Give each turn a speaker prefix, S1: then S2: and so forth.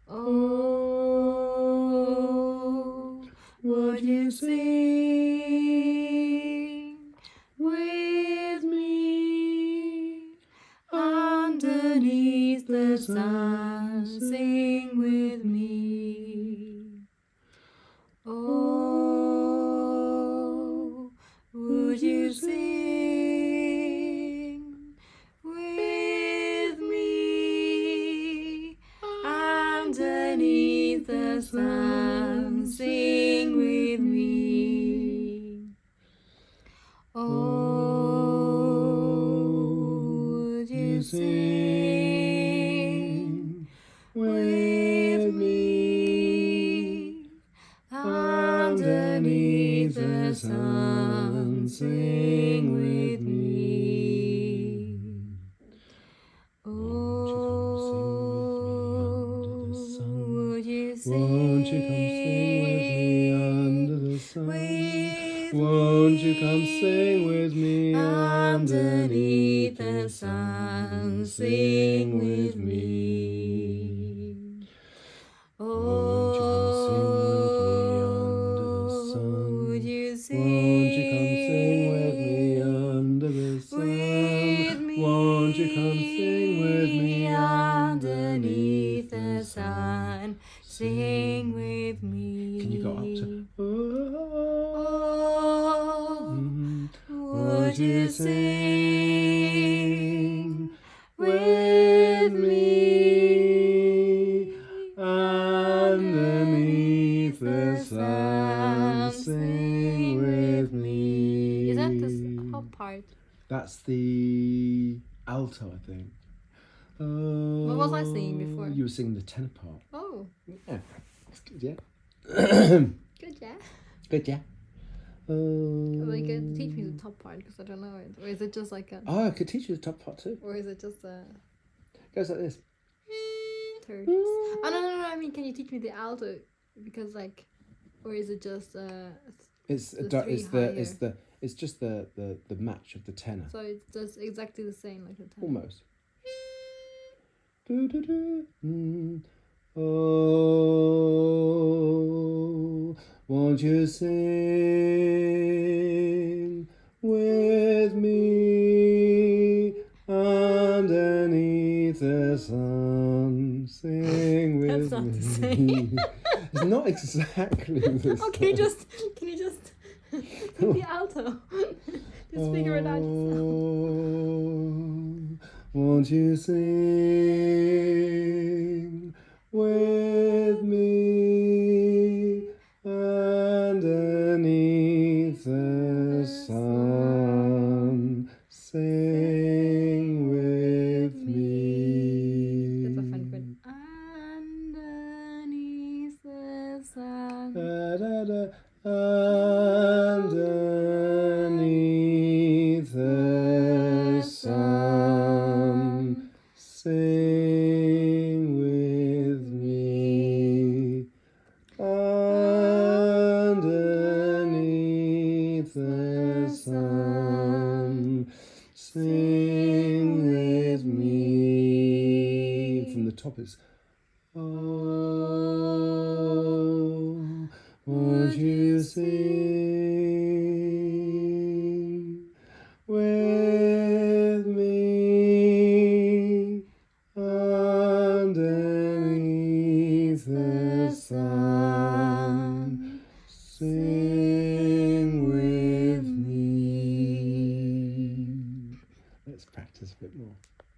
S1: Oh, would you sing with me underneath the sun? Sing with me. Oh, would you sing with me underneath the sun? Sing with me. Oh, would you sing with me underneath the sun? Sing with me. Oh, would you sing?
S2: Won't you come sing with me under the sun? Won't you come sing with me
S1: underneath the sun? Sing with me. Oh, would you sing?
S2: Won't you come sing with me under the sun?
S1: With me.
S2: Won't you come sing with me
S1: underneath the sun? Sing with me.
S2: Can you go up to?
S1: Would you sing with me
S2: underneath the sun? Sing with me.
S1: Is that the top part?
S2: That's the alto, I think.
S1: What was I singing before?
S2: You were singing the tenor part.
S1: Oh.
S2: Yeah. That's good, yeah.
S1: Good, yeah.
S2: Good, yeah.
S1: Like, teach me the top part because I don't know it. Or is it just like a...
S2: Oh, I could teach you the top part too.
S1: Or is it just a...
S2: It goes like this.
S1: Third. Oh, no. I mean, can you teach me the alto? Because, like... Or is it just
S2: It's just the match of the tenor.
S1: So it's just exactly the same like the tenor.
S2: Almost. Oh, won't you sing with me underneath the sun? Sing with
S1: That's not
S2: me.
S1: the same.
S2: It's not exactly the same.
S1: Oh, can you just sing the alto? Just figure it out yourself.
S2: Won't you sing with me underneath the sun? Sing with me.
S1: That's a fun word. Underneath the sun.
S2: Underneath the sun, sing with me. Underneath the sun, sing with me. From the top it's oh, won't you sing with me underneath the sun? Sing with me. Let's practice a bit more.